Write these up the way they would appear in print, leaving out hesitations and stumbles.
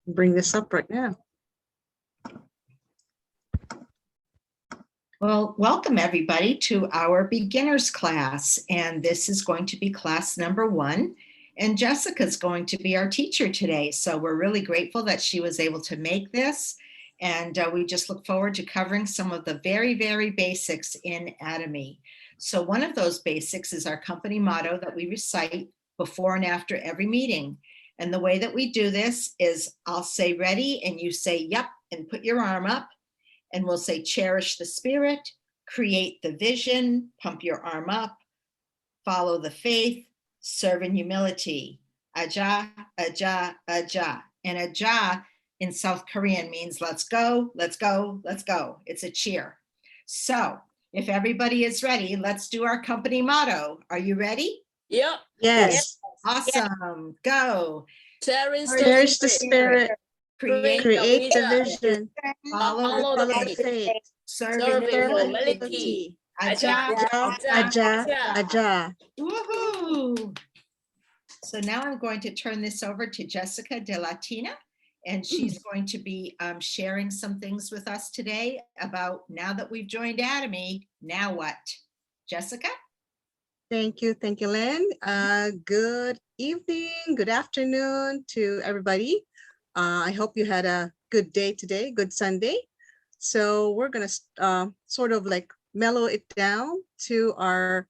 bring this up right now. Well, welcome everybody to our beginners class. And this is going to be class number 1. And Jessica's going to be our teacher today. So we're really grateful that she was able to make this. And we just look forward to covering some of the very, very basics in Atomy. So one of those basics is our company motto that we recite before and after every meeting. And the way that we do this is I'll say ready and you say yep and put your arm up. And we'll say cherish the spirit, create the vision, pump your arm up, follow the faith, serve in humility. Aja, aja, aja. And aja in South Korean means let's go, let's go, let's go. It's a cheer. So if everybody is ready, let's do our company motto. Are you ready? Yep. Yes. Awesome. Go. Cherish the spirit. Create the vision. Follow the faith. serve Serve in in humility. Aja, Aja. woohoo. So now I'm going to turn this over to Jessica De Latina, and she's going to be sharing some things with us today about now that we've joined Atomy, now what? Jessica? Thank you, Lynn. Good evening, good afternoon to everybody. I hope you had a good day today, good Sunday. So we're gonna sort of like mellow it down to our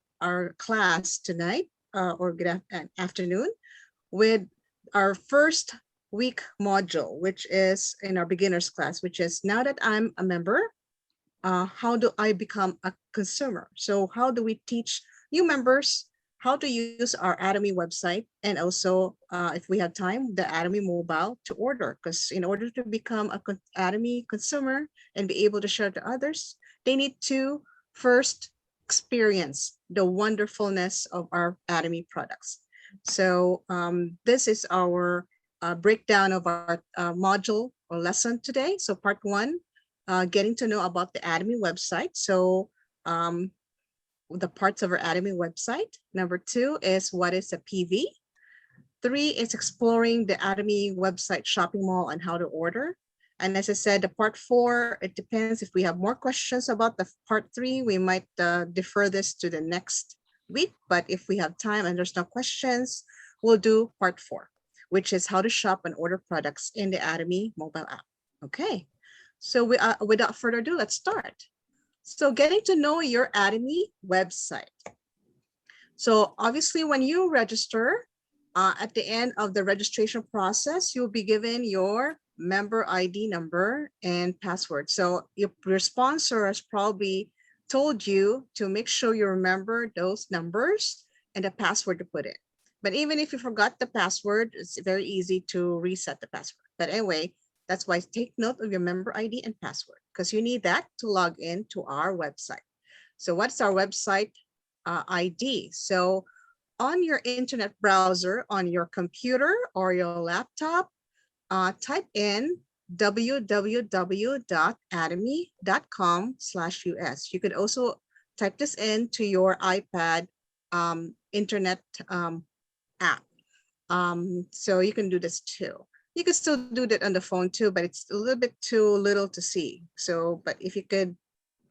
class tonight, or good afternoon, with our first week module, which is in our beginners class, which is now that I'm a member, how do I become a consumer? So how do we teach new members how to use our Atomy website, and also if we have time, the Atomy mobile to order, because in order to become a Atomy consumer and be able to share to others, they need to first experience the wonderfulness of our Atomy products. So this is our breakdown of our module or lesson today. So part 1, getting to know about the Atomy website. So the parts of our Atomy website. Number 2 is what is a PV. 3 is exploring the Atomy website shopping mall and how to order. And as I said, the part 4, it depends if we have more questions about the part 3, we might defer this to the next week. But if we have time and there's no questions, we'll do part 4, which is how to shop and order products in the Atomy mobile app. Okay, so without further ado, let's start. So getting to know your Atomy website. So obviously when you register, at the end of the registration process, you'll be given your member ID number and password. So your sponsor has probably told you to make sure you remember those numbers and the password to put in. But even if you forgot the password, it's very easy to reset the password. But anyway, that's why take note of your member ID and password, because you need that to log in to our website. So what's our website ID? So on your internet browser, on your computer or your laptop, type in www.atomy.com/US. You could also type this into your iPad internet app. So you can do this too. You can still do that on the phone too, but it's a little bit too little to see. So, but if you could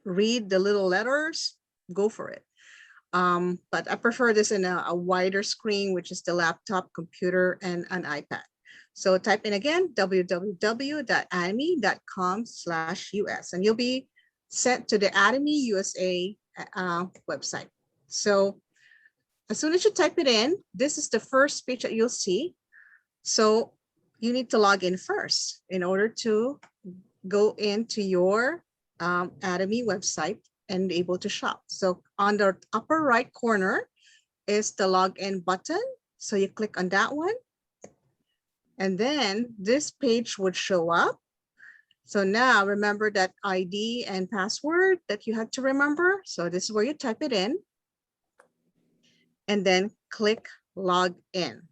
read the little letters, go for it. But I prefer this in a wider screen, which is the laptop, computer, and an iPad. So type in again, www.atomy.com/US, and you'll be sent to the Atomy USA website. So as soon as you type it in, this is the first page that you'll see. So you need to log in first in order to go into your Atomy website and be able to shop. So on the upper right corner is the login button. So you click on that one. And then this page would show up. So now remember that ID and password that you had to remember. So this is where you type it in. And then click log in.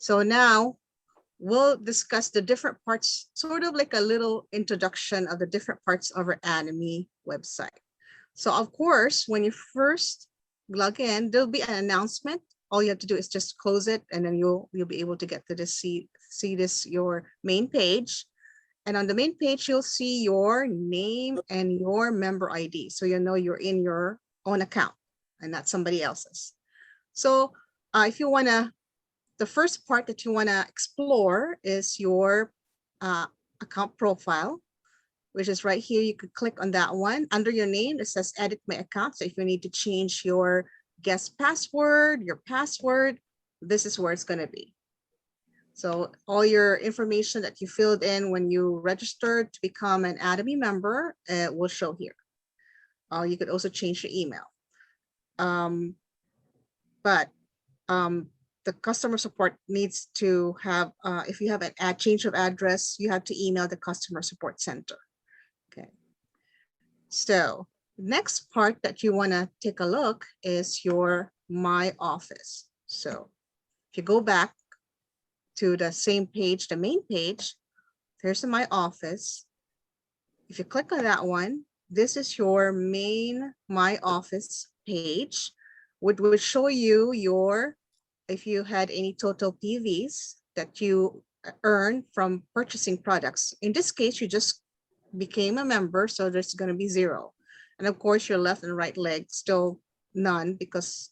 So now we'll discuss the different parts, sort of like a little introduction of the different parts of our Atomy website. So of course, when you first log in, there'll be an announcement all you have to do is just close it, and then you'll be able to get to this, see this, your main page. And on the main page, you'll see your name and your member ID. So you know you're in your own account and not somebody else's. So if you wanna, the first part that you wanna explore is your account profile, which is right here. You could click on that one. Under your name, it says edit my account. So if you need to change your guest password, your password, this is where it's gonna be. So all your information that you filled in when you registered to become an Atomy member will show here. You could also change your email. But the customer support needs to have, if you have an change of address, you have to email the customer support center. Okay. So next part that you want to take a look is your My Office. So if you go back to the same page, the main page, there's the My Office. If you click on that one, this is your main My Office page, which would show you your, if you had any total PVs that you earned from purchasing products. In this case, you just became a member, so there's going to be 0. And of course, your left and right leg still none, because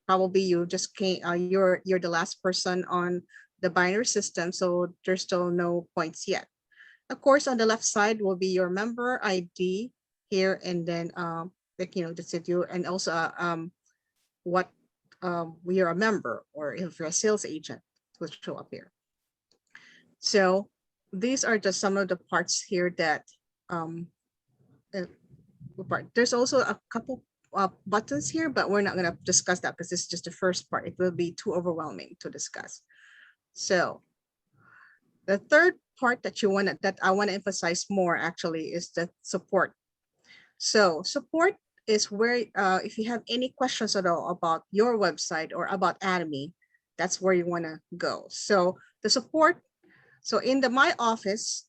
probably you just came, you're the last person on the binary system, so there's still no points yet. Of course, on the left side will be your member ID here, and then like, you know, that's it. You, and also what we are a member, or if you're a sales agent, will show up here. So these are just some of the parts here that there's also a couple buttons here, but we're not going to discuss that because this is just the first part. It will be too overwhelming to discuss. So the third part that you want, that I want to emphasize more actually, is the support. So support is where if you have any questions at all about your website or about Atomy, that's where you want to go. So the support, so in the My Office,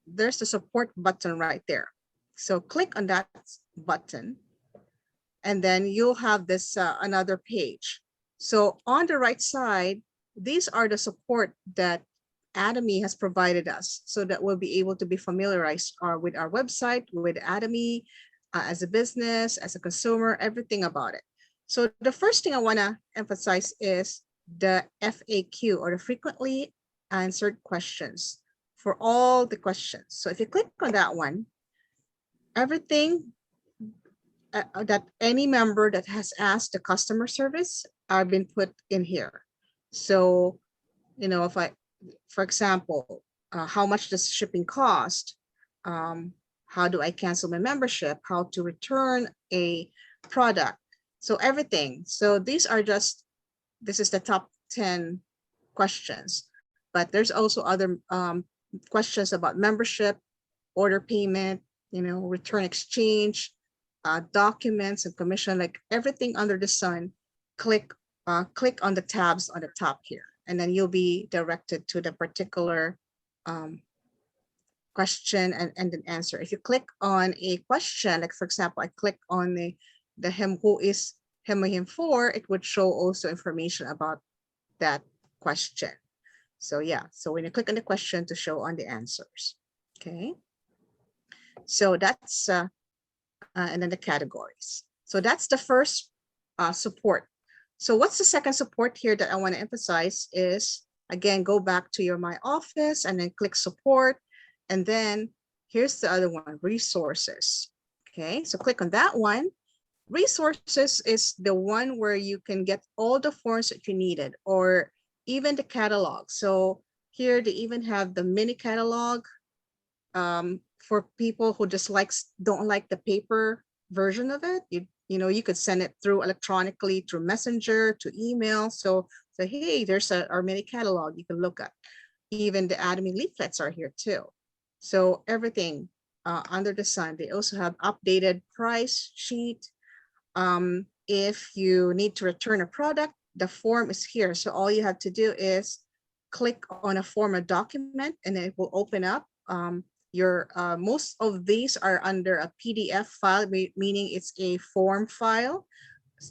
there's the support button right there. So click on that button, and then you'll have this another page. So on the right side, these are the support that Atomy has provided us, so that we'll be able to be familiarized with our website, with Atomy, as a business, as a consumer, everything about it. So the first thing I want to emphasize is the FAQ, or the frequently answered questions, for all the questions. So if you click on that one, everything that any member that has asked the customer service are been put in here. So, you know, if I, for example, how much does shipping cost? How do I cancel my membership? How to return a product? So everything. So these are just, this is the top 10 questions, but there's also other questions about membership, order payment, you know, return exchange, documents and commission, like everything under the sun. Click on the tabs on the top here, and then you'll be directed to the particular question and an answer. If you click on a question, like for example, I click on the who is him for, it would show also information about that question. So yeah, so when you click on the question, to show on the answers. Okay, so that's and then the categories. So that's the first support. So what's the second support here that I want to emphasize is, again, go back to your My Office and then click support. And then here's the other one, resources. Okay, so click on that one. Resources is the one where you can get all the forms that you needed, or even the catalog. So here they even have the mini catalog for people who just don't like the paper version of it. You know, you could send it through electronically, through Messenger, to email. So hey, there's our mini catalog you can look at. Even the Atomy leaflets are here too. So everything under the sun. They also have updated price sheet. If you need to return a product, the form is here. So all you have to do is click on a form, a document, and it will open up. Your most of these are under a PDF file, meaning it's a form file.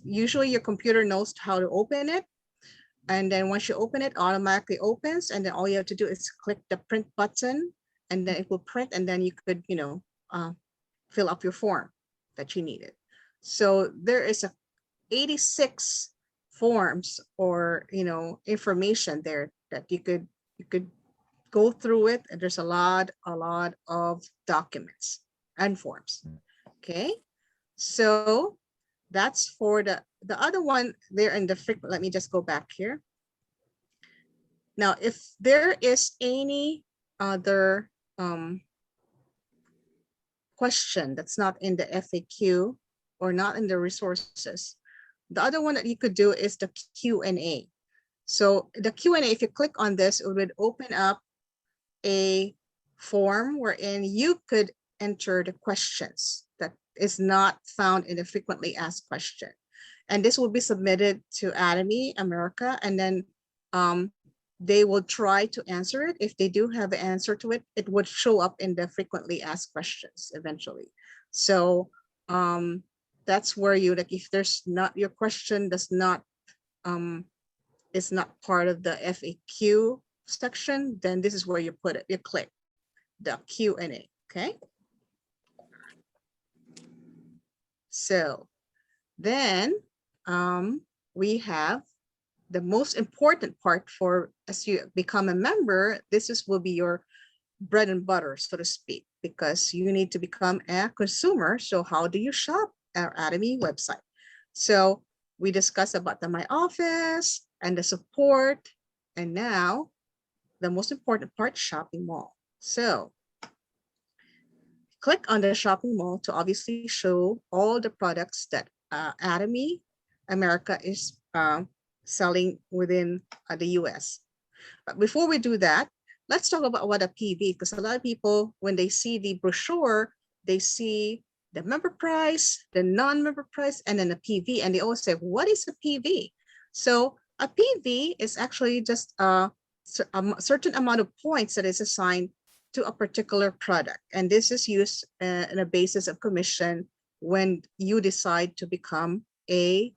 Usually your computer knows how to open it. And then once you open it, automatically opens. And then all you have to do is click the print button and then it will print. And then you could, fill up your form that you needed. So there is a 86 forms or, information there that you could go through it. And there's a lot of documents and forms. Okay. So that's for the other one there in the frequent. Let me just go back here. Now, if there is any other question that's not in the FAQ or not in the resources, the other one that you could do is the Q&A. So the Q&A, if you click on this, it would open up a form wherein you could enter the questions that is not found in the frequently asked question. And this will be submitted to Atomy America, and then they will try to answer it. If they do have an answer to it, it would show up in the frequently asked questions eventually. So that's where you, like, if there's not, your question does not, is not part of the FAQ section, then this is where you put it. You click the Q&A, okay? So then we have the most important part for, as you become a member, will be your bread and butter, so to speak, because you need to become a consumer. So how do you shop our Atomy website? So we discussed about the My Office and the support, and now the most important part, shopping mall. So click on the shopping mall to obviously show all the products that Atomy America is selling within the US. But before we do that, let's talk about what a PV, because a lot of people, when they see the brochure, they see the member price, the non-member price, and then a PV, and they always say, what is a PV? So a PV is actually just a certain amount of points that is assigned to a particular product. And this is used in a basis of commission when you decide to become a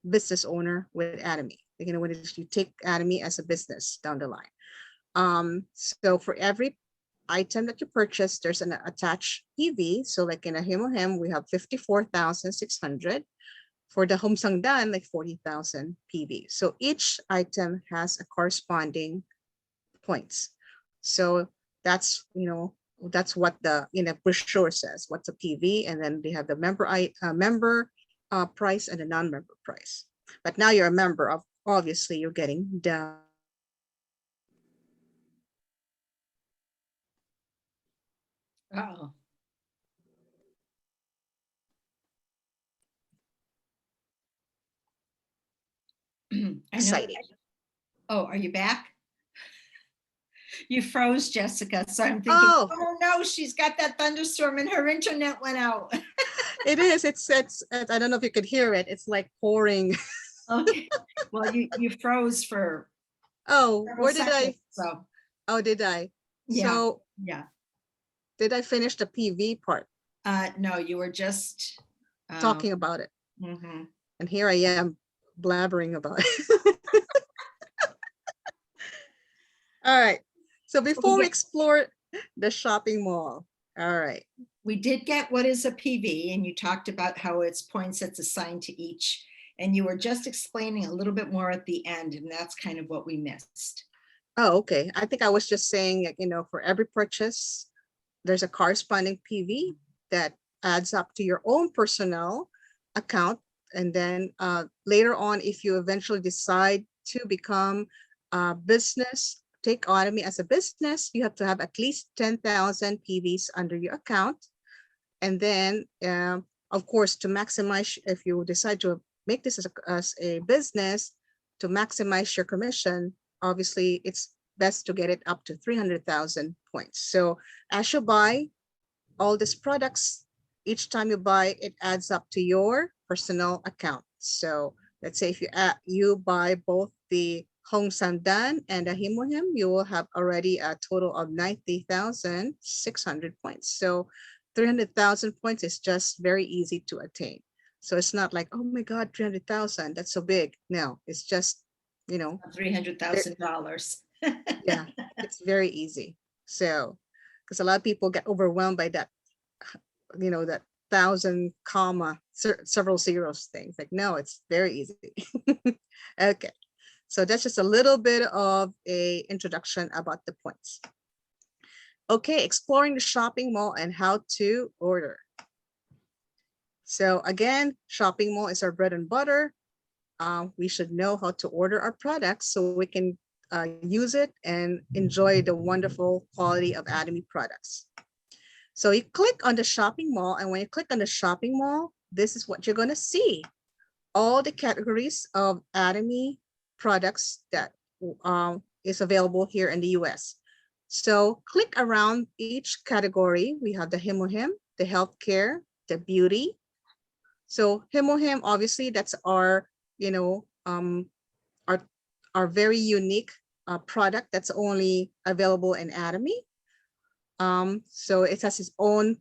business owner with Atomy. When you take Atomy as a business down the line. So for every item that you purchase, there's an attached PV. So like in a Himohem, we have 54,600. For the Home Sangdan, like 40,000 PV. So each item has a corresponding points. So that's, that's what the brochure says, what's a PV, and then they have the member price and the non-member price. But now you're a member of, obviously you're getting the Uh-oh. exciting. Oh, are you back? You froze, Jessica. So I'm thinking, oh no, she's got that thunderstorm and her internet went out. It is. It's. I don't know if you could hear it. It's like pouring. Okay. Well, you froze for. Oh, where did seconds, I? So. Oh, did I? Yeah. So. Yeah. Did I finish the PV part? No, you were just talking about it. Mm-hmm. And here I am blabbering about it. All right. So before we explore the shopping mall, all right. We did get what is a PV, and you talked about how it's points that's assigned to each. And you were just explaining a little bit more at the end, and that's kind of what we missed. Oh, okay. I think I was just saying, for every purchase, there's a corresponding PV that adds up to your own personal account. And then later on, if you eventually decide to become a business, take Atomy as a business, you have to have at least 10,000 PVs under your account. And then, of course, to maximize, if you decide to make this as a business, to maximize your commission, obviously it's best to get it up to 300,000 points. So as you buy all these products, each time you buy, it adds up to your personal account. So let's say if you buy both the Hong Sandan and the Himohem, you will have already a total of 90,600 points. So 300,000 points is just very easy to attain. So it's not like, oh my God, 300,000, that's so big. No, it's just, you know, $300,000. yeah, it's very easy. So, because a lot of people get overwhelmed by that, that thousand comma several zeros things. Like, no, it's very easy. Okay, so that's just a little bit of a introduction about the points. Okay, exploring the shopping mall and how to order. So again, shopping mall is our bread and butter. We should know how to order our products so we can use it and enjoy the wonderful quality of Atomy products. So you click on the shopping mall, and when you click on the shopping mall, this is what you're going to see. All the categories of Atomy products that is available here in the US. So click around each category. We have the Himohim, the healthcare, the beauty. So Himohim, obviously, that's our, you know, our, our very unique product that's only available in Atomy. So it has its own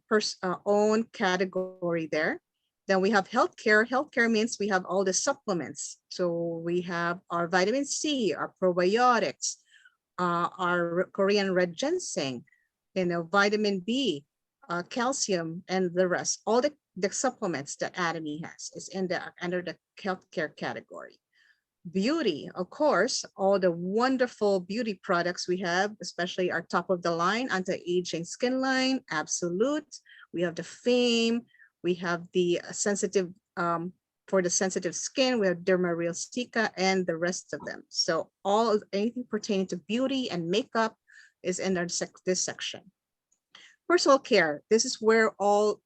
category there. Then we have healthcare. Healthcare means we have all the supplements. So we have our vitamin C, our probiotics, our Korean red ginseng, vitamin B, calcium, and the rest. All the supplements that Atomy has is under the healthcare category. Beauty, of course, all the wonderful beauty products we have, especially our top of the line anti-aging skin line, Absolute. We have the Fame. We have the sensitive, for the sensitive skin, we have Derma Real Cica and the rest of them. So anything pertaining to beauty and makeup is in this section. Personal care, this is where all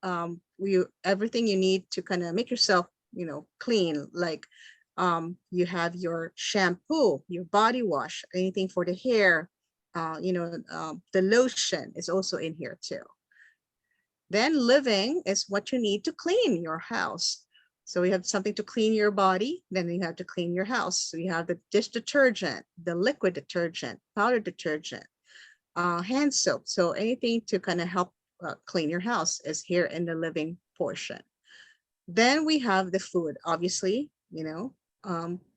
everything you need to kind of make yourself, clean, like you have your shampoo, your body wash, anything for the hair, the lotion is also in here too. Then living is what you need to clean your house. So we have something to clean your body, then you have to clean your house. So you have the dish detergent, the liquid detergent, powder detergent, hand soap. So anything to kind of help clean your house is here in the living portion. Then we have the food, obviously,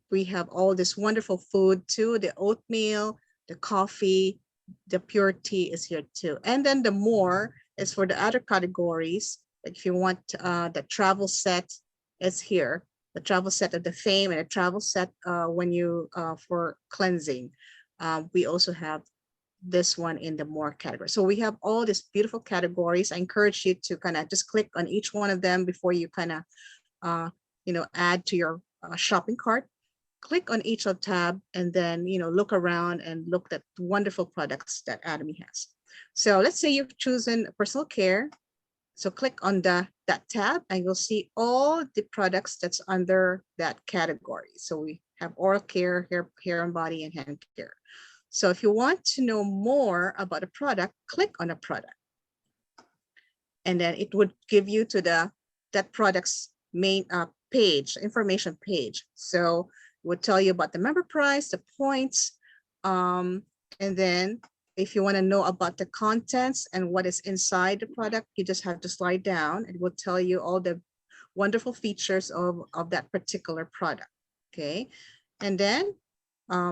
we have all this wonderful food too, the oatmeal, the coffee, the pure tea is here too. And then the more is for the other categories. Like if you want the travel set is here, the travel set of the Fame and the travel set when you for cleansing. We also have this one in the more category. So we have all these beautiful categories. I encourage you to kind of just click on each one of them before you kind of add to your shopping cart. Click on each of tab and then look around and look at wonderful products that Atomy has. So let's say you've chosen personal care. So click on that tab and you'll see all the products that's under that category. So we have oral care, hair and body, and hand care. So if you want to know more about a product, click on a product. And then it would give you to that product's main page, information page. So it would tell you about the member price, the points, and then if you want to know about the contents and what is inside the product, you just have to slide down. It will tell you all the wonderful features of that particular product. Okay, and then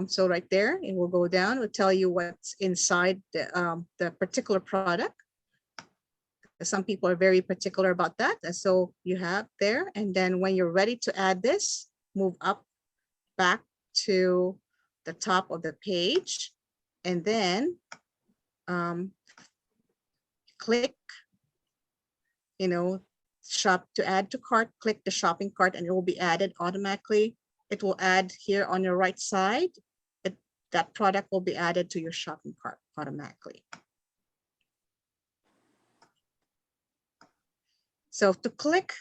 so right there, it will go down, it will tell you what's inside the particular product. Some people are very particular about that. And so you have there, and then when you're ready to add this, move up back to the top of the page, and then click, shop to add to cart, click the shopping cart, and it will be added automatically. It will add here on your right side. That product will be added to your shopping cart automatically. So to click,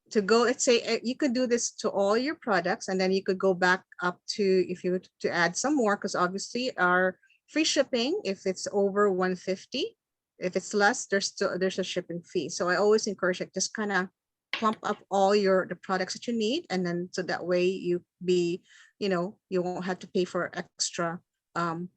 to go, let's say you could do this to all your products, and then you could go back up to, if you were to add some more, because obviously our free shipping, if it's over 150, if it's less, there's a shipping fee. So I always encourage it, just kind of plump up all the products that you need, and then so that way you won't have to pay for extra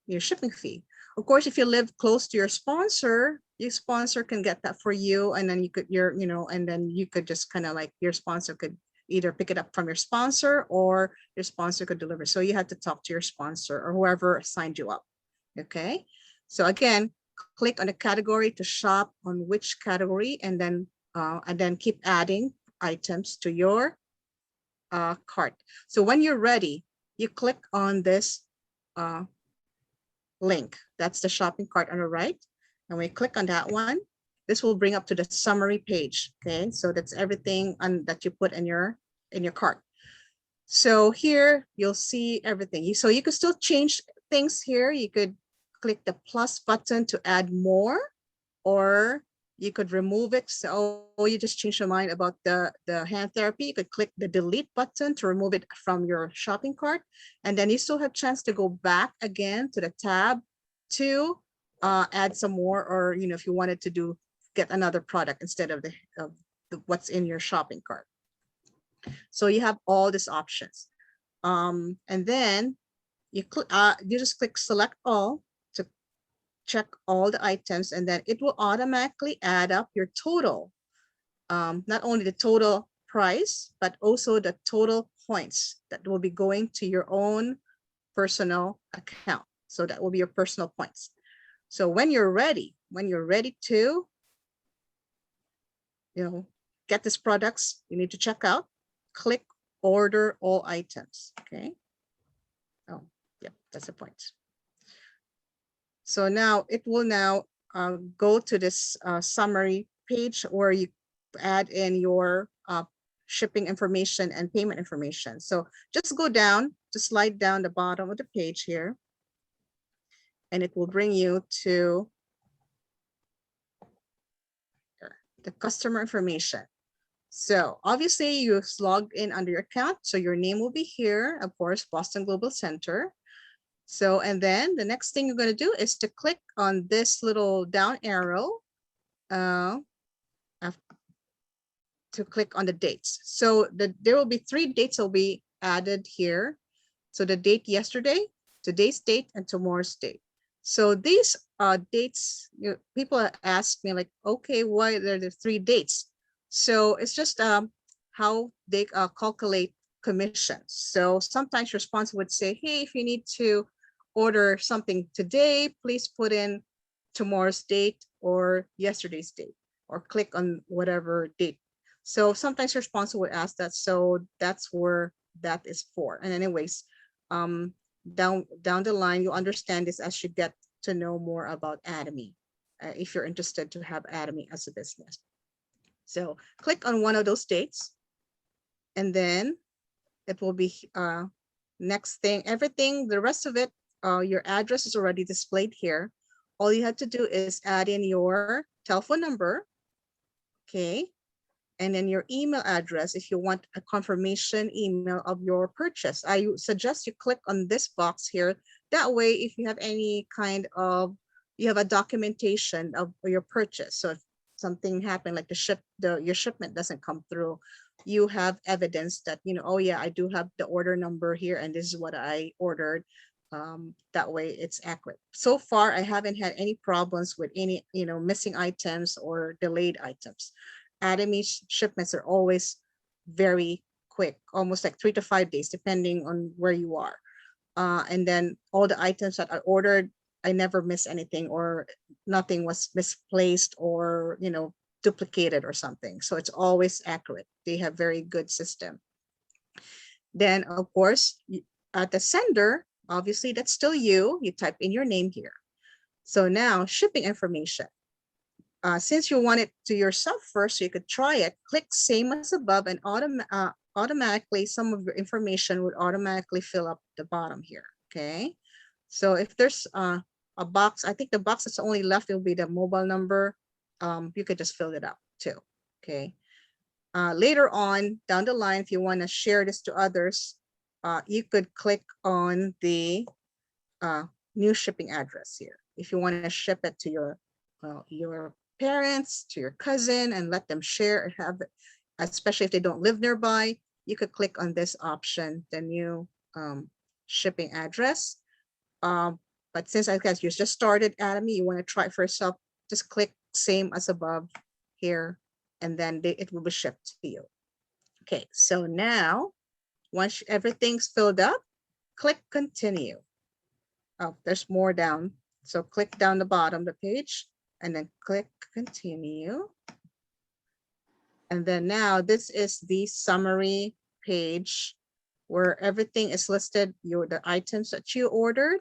your shipping fee. Of course, if you live close to your sponsor, your sponsor can get that for you, and then you could and then you could just kind of like your sponsor could either pick it up from your sponsor or your sponsor could deliver. So you have to talk to your sponsor or whoever signed you up. Okay. So again, click on the category to shop on which category, and then keep adding items to your cart. So when you're ready, you click on this link. That's the shopping cart on the right. And we click on that one. This will bring up to the summary page. Okay, so that's everything that you put in your cart. So here you'll see everything. So you could still change things here. You could click the plus button to add more, or you could remove it. So you just change your mind about the hand therapy. You could click the delete button to remove it from your shopping cart. And then you still have a chance to go back again to the tab to add some more, or if you wanted to get another product instead of what's in your shopping cart. So you have all these options. And then you just click select all to check all the items, and then it will automatically add up your total. Not only the total price, but also the total points that will be going to your own personal account. So that will be your personal points. So when you're ready to, get these products you need to check out, click order all items. Okay. Oh, yeah, that's the point. So now it will go to this summary page where you add in your shipping information and payment information. So just go down, just slide down the bottom of the page here, and it will bring you to the customer information. So obviously you've logged in under your account, so your name will be here, of course, Boston Global Center. So, and then the next thing you're going to do is to click on this little down arrow to click on the dates. So there will be 3 dates that will be added here. So the date yesterday, today's date, and tomorrow's date. So these dates, people ask me like, okay, why are there 3 dates? So it's just how they calculate commissions. So sometimes your sponsor would say, hey, if you need to order something today, please put in tomorrow's date or yesterday's date, or click on whatever date. So sometimes your sponsor would ask that. So that's where that is for. And anyways, down the line, you'll understand this as you get to know more about Atomy, if you're interested to have Atomy as a business. So click on one of those dates, and then it will be next thing, everything, the rest of it, your address is already displayed here. All you have to do is add in your telephone number, okay, and then your email address if you want a confirmation email of your purchase. I suggest you click on this box here. That way, if you have any kind of, you have a documentation of your purchase. So if something happened, like your shipment doesn't come through, you have evidence that, oh yeah, I do have the order number here, and this is what I ordered. That way it's accurate. So far, I haven't had any problems with any, missing items or delayed items. Atomy shipments are always very quick, almost like 3 to 5 days, depending on where you are. And then all the items that I ordered, I never miss anything, or nothing was misplaced or, duplicated or something. So it's always accurate. They have very good system. Then of course, at the sender, obviously that's still you. You type in your name here. So now shipping information. Since you want it to yourself first, so you could try it, click same as above, and automatically some of your information would automatically fill up the bottom here. Okay. So if there's a box, I think the box that's only left will be the mobile number. You could just fill it up too. Okay. Later on down the line, if you want to share this to others, you could click on the new shipping address here. If you want to ship it to your parents, to your cousin, and let them share and have it, especially if they don't live nearby, you could click on this option, the new shipping address. But since I guess you just started Atomy, you want to try it for yourself, just click same as above here, and then it will be shipped to you. Okay, so now once everything's filled up, click continue. Oh, there's more down. So click down the bottom of the page and then click continue. And then now this is the summary page where everything is listed, the items that you ordered.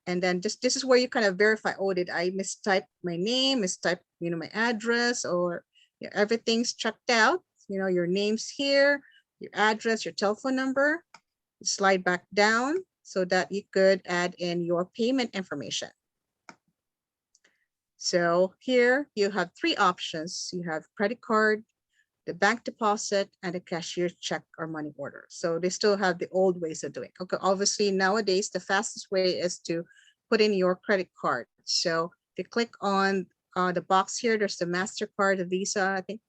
And then this is where you kind of verify, oh, did I mistype my name, mistype, my address, or everything's checked out. Your name's here, your address, your telephone number. Slide back down so that you could add in your payment information. So here you have three options. You have credit card, the bank deposit, and a cashier check or money order. So they still have the old ways of doing it. Okay, obviously nowadays the fastest way is to put in your credit card. So if you click on the box here, there's the MasterCard, the Visa. I think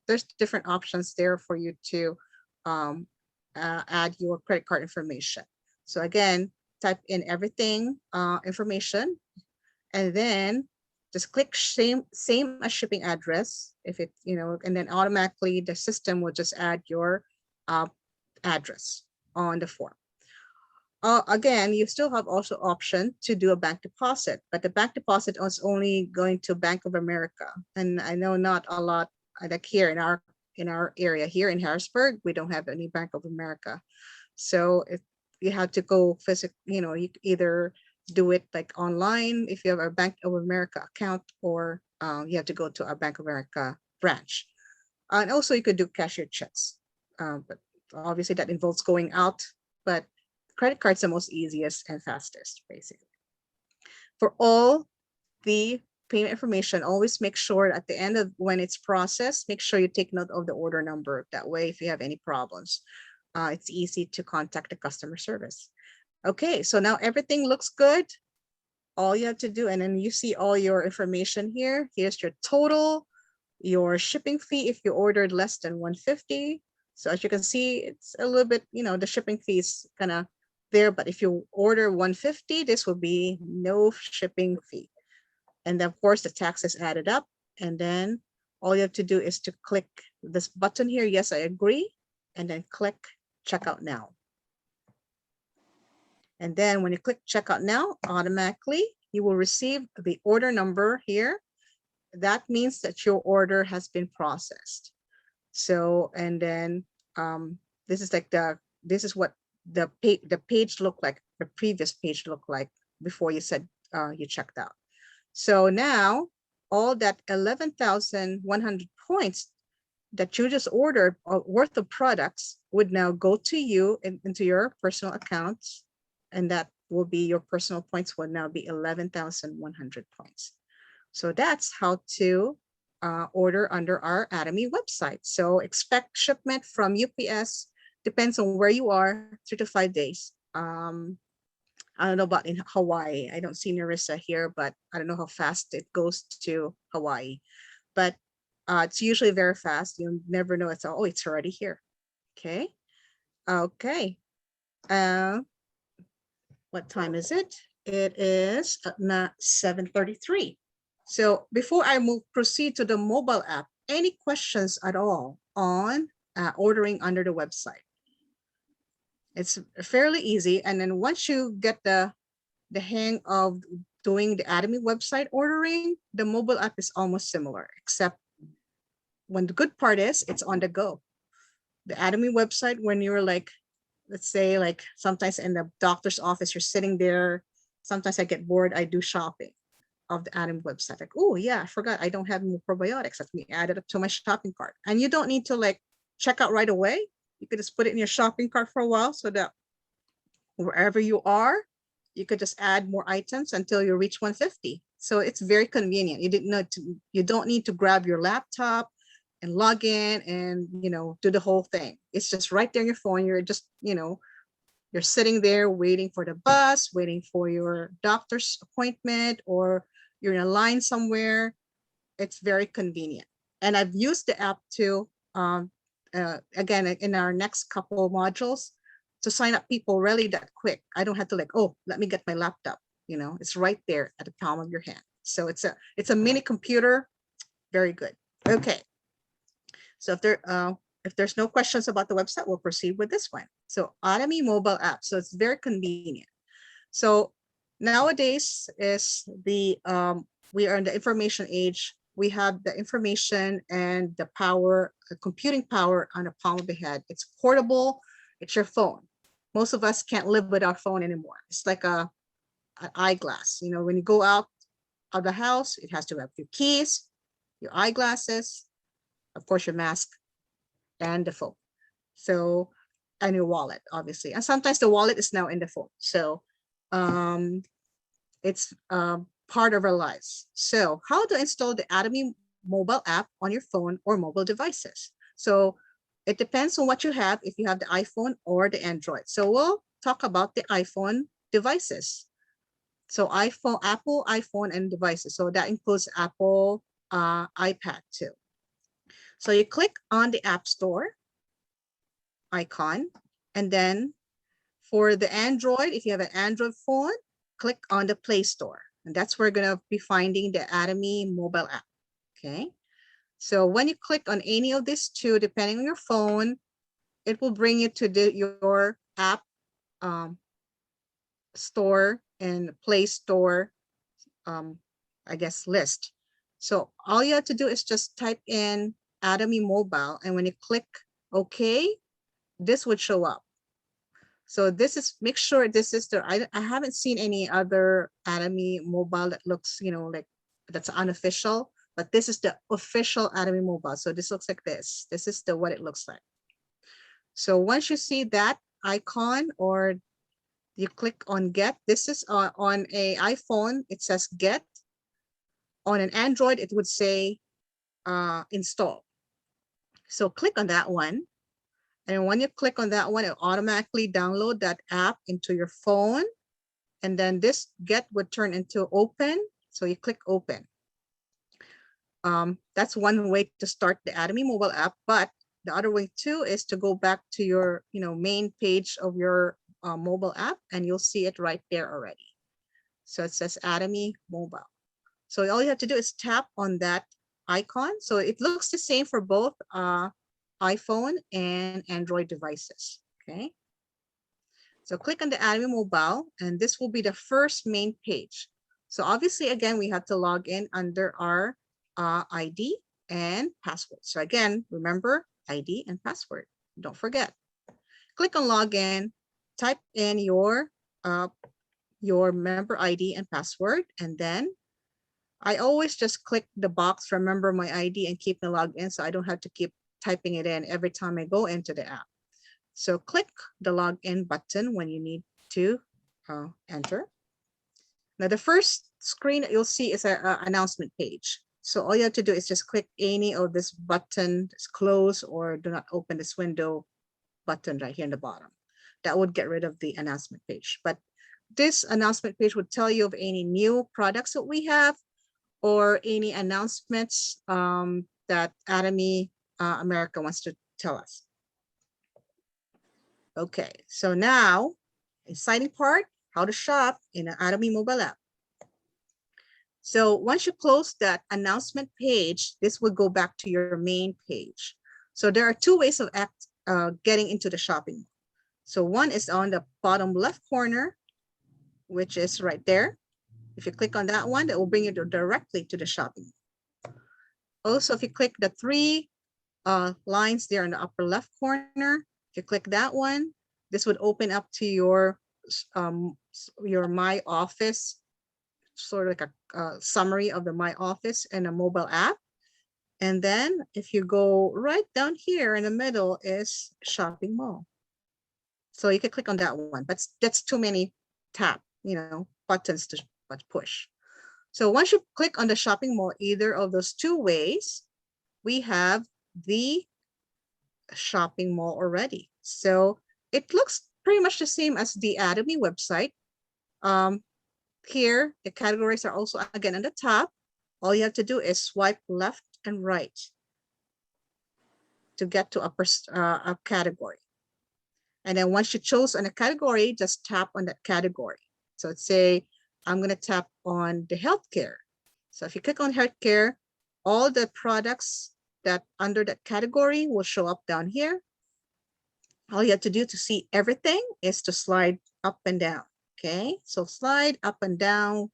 there's different options there for you to add your credit card information. So again, type in everything information, and then just click same as shipping address. If it, and then automatically the system will just add your address on the form. Again, you still have also option to do a bank deposit, but the bank deposit is only going to Bank of America. And I know not a lot, like here in our area here in Harrisburg, we don't have any Bank of America. So if you have to go physical, you either do it like online if you have a Bank of America account, or you have to go to a Bank of America branch. And also you could do cashier checks, but obviously that involves going out, but credit card's the most easiest and fastest, basically. For all the payment information, always make sure at the end of when it's processed, make sure you take note of the order number. That way, if you have any problems, it's easy to contact the customer service. Okay, so now everything looks good. All you have to do, and then you see all your information here. Here's your total, your shipping fee if you ordered less than 150. So as you can see, it's a little bit, the shipping fee is kind of there, but if you order 150, this will be no shipping fee. And then of course the tax is added up, and then all you have to do is to click this button here, yes, I agree, and then click checkout now. And then when you click checkout now, automatically you will receive the order number here. That means that your order has been processed. So, and then this is like this is what the page looked like, the previous page looked like before you said you checked out. So now all that 11,100 points that you just ordered worth of products would now go to you into your personal accounts, and that will be your personal points will now be 11,100 points. So that's how to order under our Atomy website. So expect shipment from UPS, depends on where you are, 3 to 5 days. I don't know about in Hawaii. I don't see Narissa here, but I don't know how fast it goes to Hawaii. But it's usually very fast. You never know. It's already here. Okay. Okay. What time is it? It is 7:33. So before I proceed to the mobile app, any questions at all on ordering under the website? It's fairly easy. And then once you get the hang of doing the Atomy website ordering, the mobile app is almost similar, except when the good part is it's on the go. The Atomy website, when you're like, let's say like sometimes in the doctor's office, you're sitting there. Sometimes I get bored, I do shopping of the Atomy website. Like, oh yeah, I forgot I don't have more probiotics. Let me add it up to my shopping cart. And you don't need to like check out right away. You could just put it in your shopping cart for a while so that wherever you are, you could just add more items until you reach 150. So it's very convenient. You don't need to grab your laptop and log in and do the whole thing. It's just right there on your phone. You're just you're sitting there waiting for the bus, waiting for your doctor's appointment, or you're in a line somewhere. It's very convenient. And I've used the app to again in our next couple of modules to sign up people really that quick. I don't have to like, oh, let me get my laptop. It's right there at the palm of your hand. So it's a mini computer. Very good. Okay. So if there's no questions about the website, we'll proceed with this one. So Atomy mobile app. So it's very convenient. So nowadays is we are in the information age. We have the information and the power, the computing power on the palm of the head. It's portable. It's your phone. Most of us can't live without phone anymore. It's like an eyeglass. You know, when you go out of the house, it has to have your keys, your eyeglasses, of course, your mask, and the phone. So, and your wallet, obviously. And sometimes the wallet is now in the phone. So it's part of our lives. So how to install the Atomy mobile app on your phone or mobile devices. So it depends on what you have, if you have the iPhone or the Android. So we'll talk about the iPhone devices. So Apple iPhone and devices. So that includes Apple iPad too. So you click on the App Store icon, and then for the Android, if you have an Android phone, click on the Play Store. And that's where you're gonna be finding the Atomy mobile app, okay? So when you click on any of these two, depending on your phone, it will bring you to your app store and Play Store, I guess, list. So all you have to do is just type in Atomy mobile, and when you click OK, this would show up. So this is, make sure this is the, I haven't seen any other Atomy mobile that looks, you know, like that's unofficial, but this is the official Atomy mobile. So this looks like this. This is what it looks like. So once you see that icon, or you click on get, this is on a iPhone, it says get. On an Android, it would say install. So click on that one. And when you click on that one, it automatically download that app into your phone. And then this get would turn into open. So you click open. That's one way to start the Atomy mobile app. But the other way too is to go back to your main page of your mobile app, and you'll see it right there already. So it says Atomy mobile. So all you have to do is tap on that icon. So it looks the same for both iPhone and Android devices, okay? So click on the Atomy mobile, and this will be the first main page. So obviously, again, we have to log in under our ID and password. So again, remember ID and password, don't forget. Click on login, type in your member ID and password, and then I always just click the box, remember my ID, and keep the login, so I don't have to keep typing it in every time I go into the app. So click the login button when you need to enter. Now the first screen that you'll see is an announcement page. So all you have to do is just click any of this button, close or do not open this window button right here in the bottom. That would get rid of the announcement page. But this announcement page would tell you of any new products that we have, or any announcements that Atomy America wants to tell us. Okay, so now, exciting part, how to shop in an Atomy mobile app. So once you close that announcement page, this will go back to your main page. So there are two ways of getting into the shopping. So one is on the bottom left corner, which is right there. If you click on that one, that will bring you directly to the shopping. Also, if you click the three lines there in the upper left corner, if you click that one, this would open up to your My Office, sort of like a summary of the My Office and a mobile app. And then if you go right down here in the middle is Shopping Mall. So you can click on that one, but that's too many buttons to push. So once you click on the Shopping Mall, either of those two ways, we have the Shopping Mall already. So it looks pretty much the same as the Atomy website. Here, the categories are also again on the top. All you have to do is swipe left and right to get to a category. And then once you chose on a category, just tap on that category. So let's say I'm going to tap on the healthcare. So if you click on healthcare, all the products that under that category will show up down here. All you have to do to see everything is to slide up and down. Okay, so slide up and down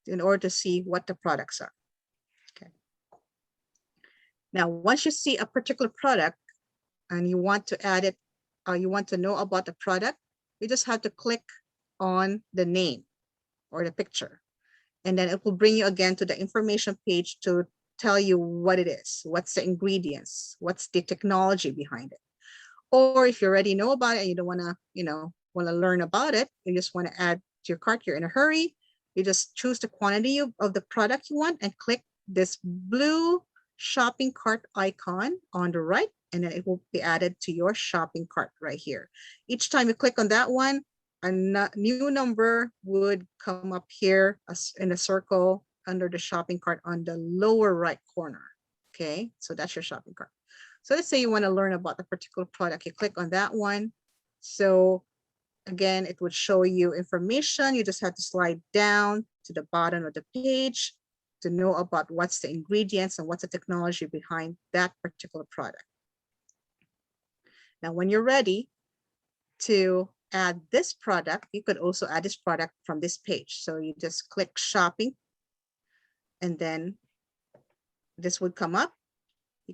in order to see what the products are. Okay. Now, once you see a particular product and you want to add it, or you want to know about the product, you just have to click on the name or the picture. And then it will bring you again to the information page to tell you what it is, what's the ingredients, what's the technology behind it. Or if you already know about it and you don't want to, want to learn about it, you just want to add to your cart, you're in a hurry, you just choose the quantity of the product you want and click this blue shopping cart icon on the right, and then it will be added to your shopping cart right here. Each time you click on that one, a new number would come up here in a circle under the shopping cart on the lower right corner. Okay, so that's your shopping cart. So let's say you want to learn about the particular product, you click on that one. So again, it would show you information. You just have to slide down to the bottom of the page to know about what's the ingredients and what's the technology behind that particular product. Now, when you're ready to add this product, you could also add this product from this page. So you just click shopping, and then this would come up.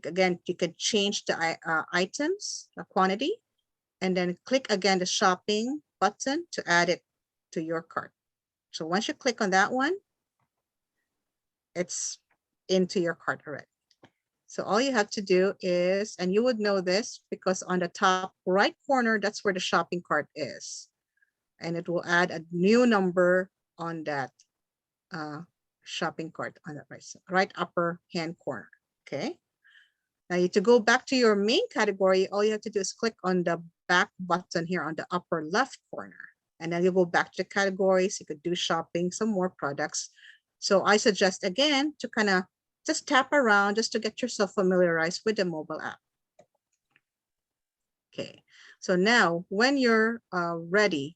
Again, you could change the items, the quantity, and then click again the shopping button to add it to your cart. So once you click on that one, it's into your cart already. So all you have to do is, and you would know this because on the top right corner, that's where the shopping cart is. And it will add a new number on that shopping cart on the right upper hand corner. Okay. Now to go back to your main category, all you have to do is click on the back button here on the upper left corner. And then you go back to the categories. You could do shopping, some more products. So I suggest again to kind of just tap around just to get yourself familiarized with the mobile app. Okay, so now when you're ready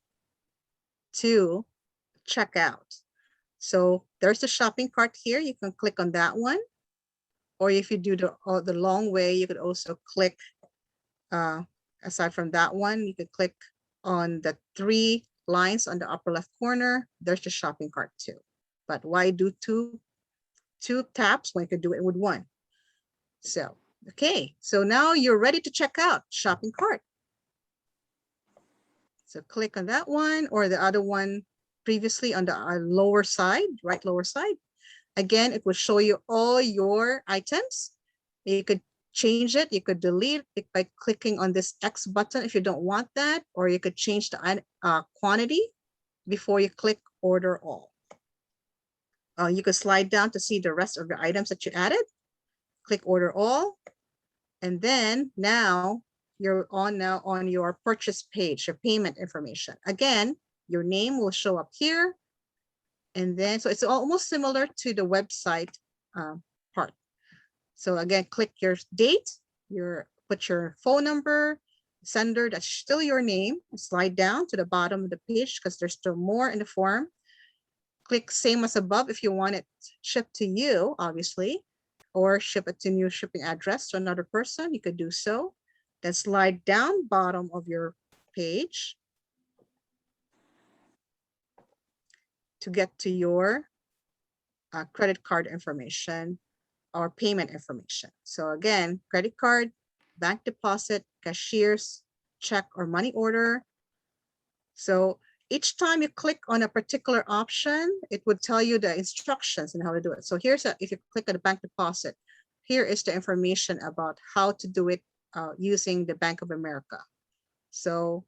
to check out, so there's the shopping cart here. You can click on that one. Or if you do the long way, you could also click, aside from that one, you could click on the 3 lines on the upper left corner. There's the shopping cart too. But why do two taps when you could do it with one? So, okay, so now you're ready to check out shopping cart. So click on that one or the other one previously on the lower side, right lower side. Again, it will show you all your items. You could change it. You could delete it by clicking on this X button if you don't want that, or you could change the quantity before you click order all. You could slide down to see the rest of the items that you added. Click order all. And then now you're on your purchase page, your payment information. Again, your name will show up here. And then, so it's almost similar to the website part. So again, click your date, put your phone number, sender, that's still your name, slide down to the bottom of the page because there's still more in the form. Click same as above if you want it shipped to you, obviously, or ship it to new shipping address to another person, you could do so. Then slide down bottom of your page to get to your credit card information or payment information. So again, credit card, bank deposit, cashier's check or money order. So each time you click on a particular option, it would tell you the instructions and how to do it. So if you click on the bank deposit, here is the information about how to do it using the Bank of America. So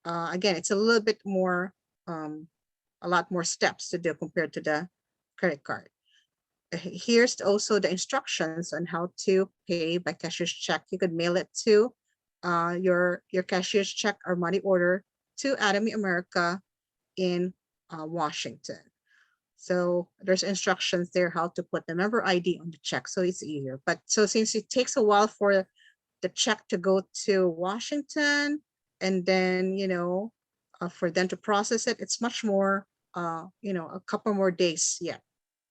again, it's a little bit more, a lot more steps to do compared to the credit card. Here's also the instructions on how to pay by cashier's check. You could mail it to your cashier's check or money order to Academy America in Washington. So there's instructions there how to put the member ID on the check, so it's easier. But so since it takes a while for the check to go to Washington and then for them to process it, it's much more a couple more days yet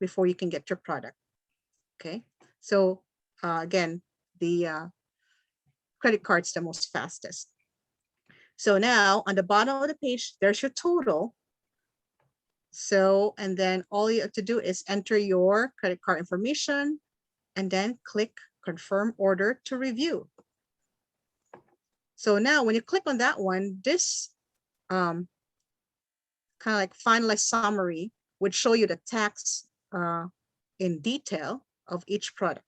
before you can get your product. Okay, so again, the credit card's the most fastest. So now on the bottom of the page, there's your total. So, and then all you have to do is enter your credit card information and then click confirm order to review. So now when you click on that one, this kind of like finalized summary would show you the tax in detail of each product.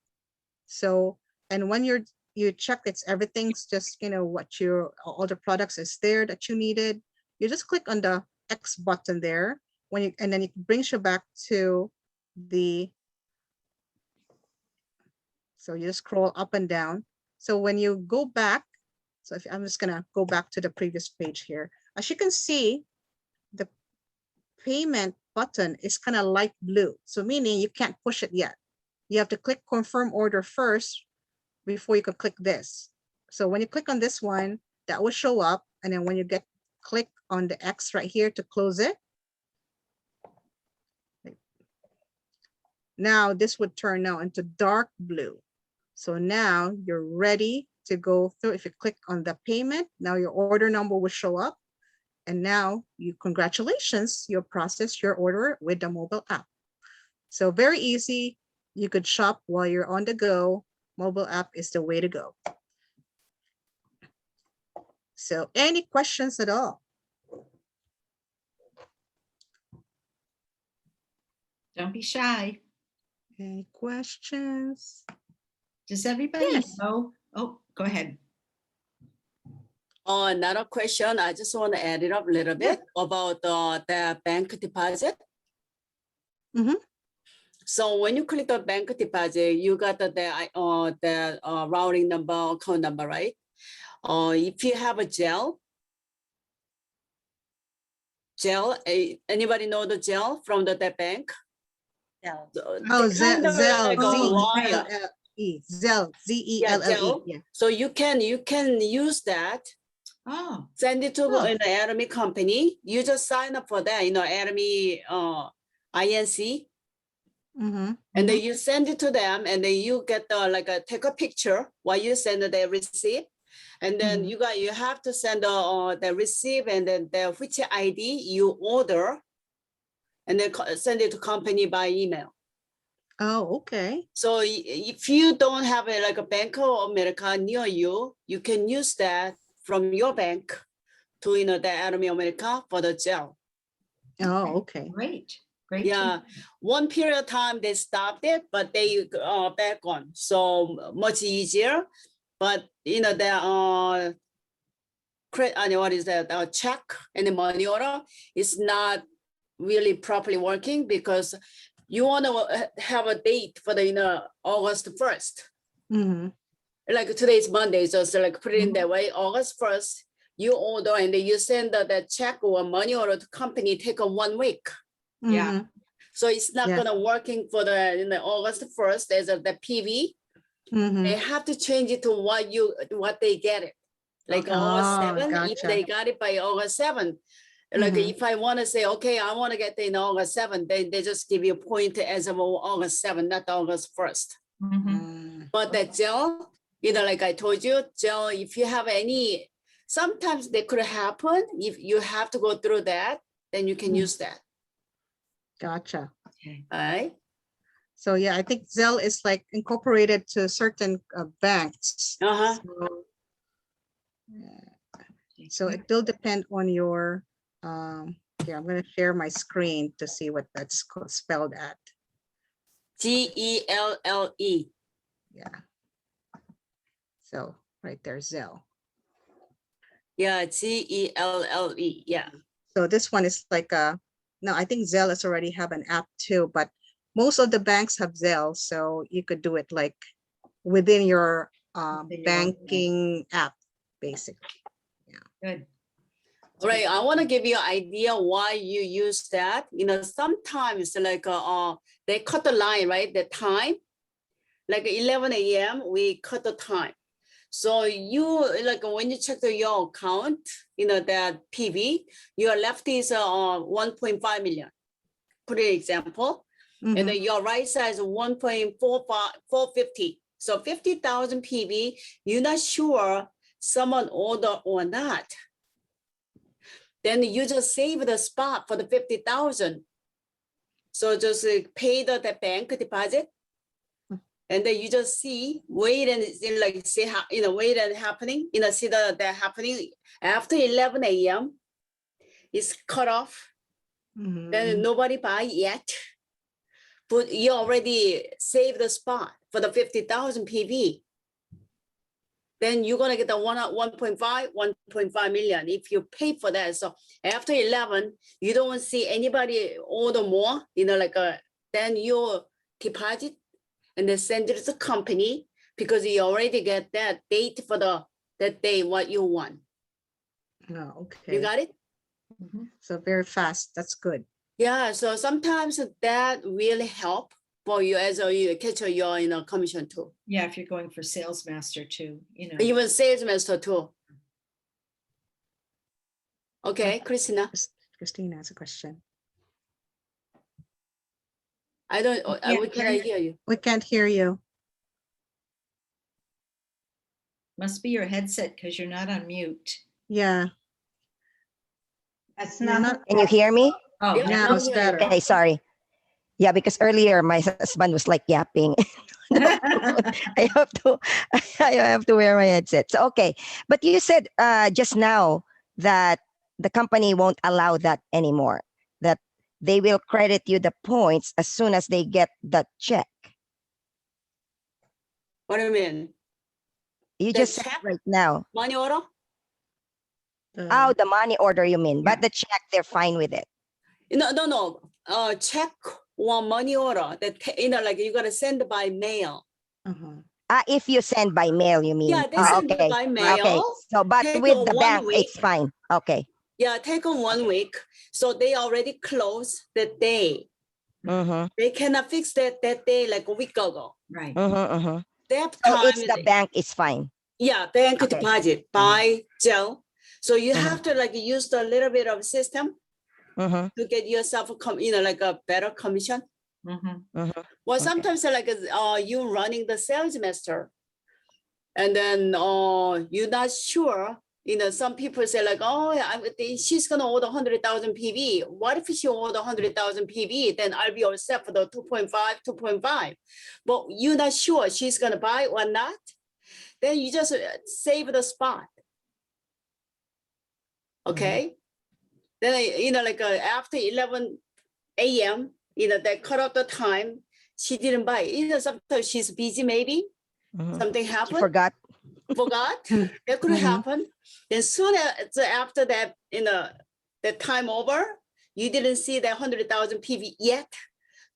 So, and when you check it's everything's just, you know, what your all the products is there that you needed, you just click on the X button there when you, and then it brings you back to the, so you just scroll up and down. So when you go back, so if I'm just gonna go back to the previous page here, as you can see, the payment button is kind of light blue. So meaning you can't push it yet. You have to click confirm order first before you can click this. So when you click on this one, that will show up. And then when you click on the X right here to close it, now this would turn now into dark blue. So now you're ready to go through. If you click on the payment, now your order number will show up. And now congratulations, you processed your order with the mobile app. So very easy. You could shop while you're on the go. Mobile app is the way to go. So any questions at all? Don't be shy. Any questions? Does everybody Yes. know? Oh, go ahead. Another question, I just want to add it up a little bit about the bank deposit. Mhm. So when you click the bank deposit, you got the routing number, account number, right? If you have a Zelle, anybody know the Zelle from the bank? Zelle. Oh, Kind of Zelle, like a wire. Zelle, Z-E-L-L-E. Zelle. Yeah. So you can use that. Oh, Send it to Oh. an Army company. You just sign up for that, Army INC, Mm-hmm. and then you send it to them, and then you get take a picture while you send the receipt, and then Mhm. you have to send the receipt and then which ID you order, and then send it to company by email. Oh, okay. So if you don't have a Bank of America near you, you can use that from your bank to the Army of America for the Zelle. Oh, okay. great. Great. Yeah, one period of time they stopped it, but they back on, so much easier. But the what is that? Check and the money order is not really properly working because you want to have a date for the August 1st. Mm-hmm. Like today's Monday, so it's like put it in that way. August 1st, you order and then you send the check or money order to company. Take 1 week. Yeah. Mm-hmm. So it's not Yeah. gonna working for the August 1st as the PV. Mm-hmm. They have to change it to what they get it. Like Okay. August Oh, 7, if gotcha. they got it by August 7. Like Mhm. if I want to say, okay, I want to get it in August 7, then they just give you a point as of August 7, not August 1st. Mhm. But the Zelle, like I told you, Zelle, if you have any, sometimes they could happen. If you have to go through that, then you can use that. Gotcha. Okay. All right. So yeah, I think Zelle is like incorporated to certain banks. Uh-huh. So it will depend on your, here, I'm gonna share my screen to see what that's spelled at. Zelle. Yeah. So right there, Zelle. Yeah, Zelle. Yeah. So this one is like no, I think Zelle is already have an app too, but most of the banks have Zelle. So you could do it like within your Within your own banking app, basically. Good. All right, I want to give you an idea why you use that. Sometimes like they cut the line, right? The time, like 11 a.m. we cut the time. So you like when you check your account, that PV, your left is 1.5 million. Put an example. and Mhm. then your right side is 1.450. So 50,000 PV, you're not sure someone order or not. Then you just save the spot for the 50,000. So just pay the bank deposit. And then you just see, wait and like see how, wait and happening, see that happening after 11 a.m. It's cut off. Then Mhm. nobody buy yet. But you already saved the spot for the 50,000 PV. Then you're gonna get the 1.5 million if you pay for that. So after 11, you don't see anybody order more, then you deposit and then send it to the company because you already get that date for that day what you want. Oh, You okay. got it? So very fast. That's good. Yeah, so sometimes that really help for you as you catch your commission too. Yeah, if you're going for sales master too, Even sales master too. Okay, Christina. Christina has a question. I don't, can't we hear cannot you. hear you. We can't hear you. Must be your headset because you're not on mute. Yeah. That's You're not. not. Can you hear me? Oh, Yeah, Now I it's hear you. better. Okay, sorry. Yeah, because earlier my husband was like yapping. I have to I have to wear my headset. So okay. But you said just now that the company won't allow that anymore. That they will credit you the points as soon as they get the check. What do you mean? You The just said check? right now. Money order? Oh, the money order you mean, Yeah. but the check they're fine with it. No. Check or money order that like you gotta send by mail. Uh-huh. If you send by mail, you mean? Yeah, they Oh, send it okay. by Okay. mail. So, but Take with the 1 bank, week. it's fine. Okay. Yeah, take on 1 week. So they already closed the day. Mm-hmm. They cannot fix that day like a week ago. right. Mm-hmm, mm-hmm. They have So time. it's the bank is fine. Yeah, bank Okay. deposit by Zelle. So you Mhm. have to like use a little bit of system Mm-hmm. to get yourself like a better commission. Mhm. Mm-hmm. Well, Okay. sometimes like you running the sales master, and then you're not sure. Some people say like, oh, she's gonna order 100,000 PV. What if she order 100,000 PV? Then I'll be all set for the 2.5. But you're not sure she's gonna buy or not. Then you just save the spot. Okay. Then like after 11 a.m. They cut off the time. She didn't buy. Sometimes she's busy. Maybe Mhm. something She happened. forgot. Forgot. That could Mhm. happen. Then soon after that, the time over, you didn't see that 100,000 PV yet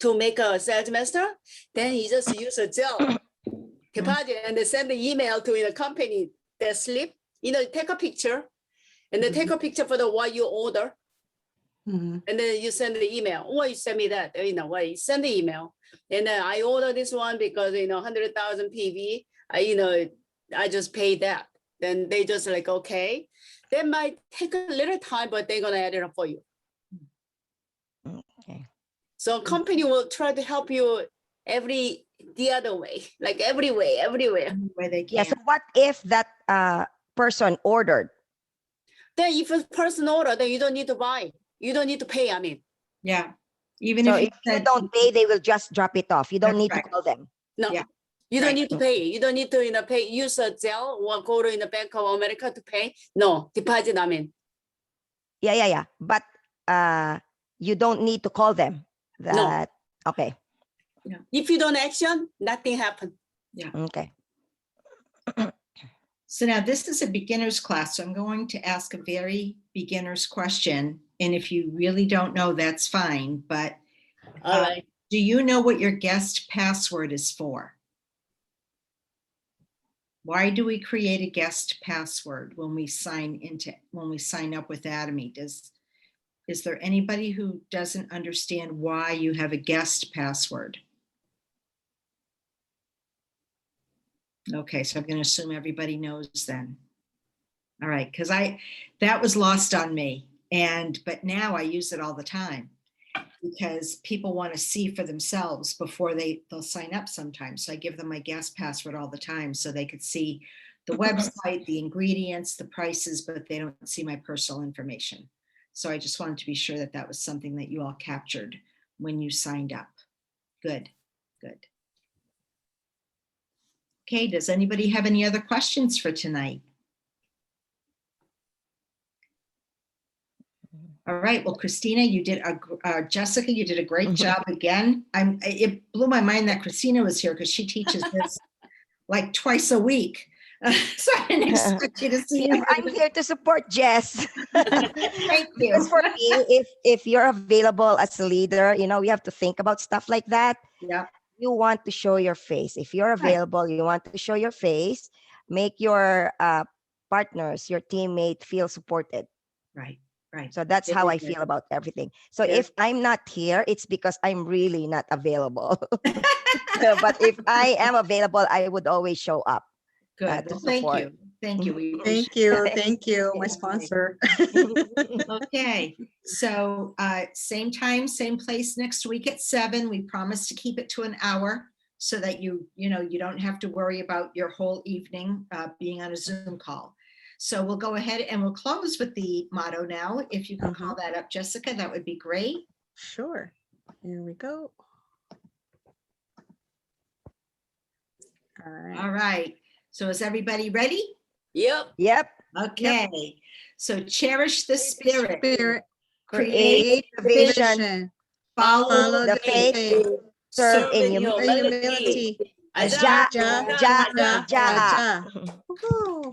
to make a sales master. Then you just use a Zelle deposit and they send the email to the company. They slip. Take a picture, and then take a picture for the what you order, Mhm. and then you send the email. Or you send me that. You send the email, and then I order this one because 100,000 PV. I just paid that. Then they just like, okay. They might take a little time, but they're gonna add it up for you. Okay. So company will try to help you the other way, like every way, everywhere. Any way they Yeah. can. So what if that person ordered? Then if it's personal order, then you don't need to buy. You don't need to pay. I mean, Yeah. Even So if you if you said, don't pay, they will just drop it off. You don't That's need to right. call them. no, Yeah. you don't Right. need to pay. You don't need to pay. Use a Zelle or go to Bank of America to pay. No, deposit. I mean, Yeah. But you don't need to call them. That okay. if you don't action, nothing happen. Okay. so now this is a beginner's class. So I'm going to ask a very beginner's question. And if you really don't know, that's fine. But All right. do you know what your guest password is for? Why do we create a guest password when we sign up with Atomy? Is there anybody who doesn't understand why you have a guest password? Okay, so I'm going to assume everybody knows then. All right, because that was lost on me, but now I use it all the time. because people want to see for themselves before they'll sign up sometimes. So I give them my guest password all the time so they could see the website, the ingredients, the prices, but they don't see my personal information. So I just wanted to be sure that that was something that you all captured when you signed up. Good, good. Okay, does anybody have any other questions for tonight? All right, well, Christina, you did Jessica, you did a great job again. It blew my mind that Christina was here because she teaches this like twice a week. So I didn't expect you to see Yeah, you. I'm here to support Jess. Thank you. Because for me, if you're available as a leader, we have to think about stuff like that. Yeah, You want to show your face. If you're available, you want to show your face, make your partners, your teammate feel supported. right, right. So that's how Very I good. feel about everything. So Very if I'm not here, it's because I'm really not available. But if I am available, I would always show up Good. to Well, thank support. you. Thank you. We Thank appreciate you, my Okay. sponsor. it. Okay, so same time, same place next week at 7. We promise to keep it to an hour so that you don't have to worry about your whole evening being on a Zoom call. So we'll go ahead and we'll close with the motto now. If you can call that up, Jessica, that would be great. Sure. Here we go. All right. All right. So is everybody ready? Yep. Yep. Okay. So cherish the spirit, Spirit, create the vision, vision, follow the faith, serve in humility. Ja, Ja, ja, ja, ja. ja. Woohoo.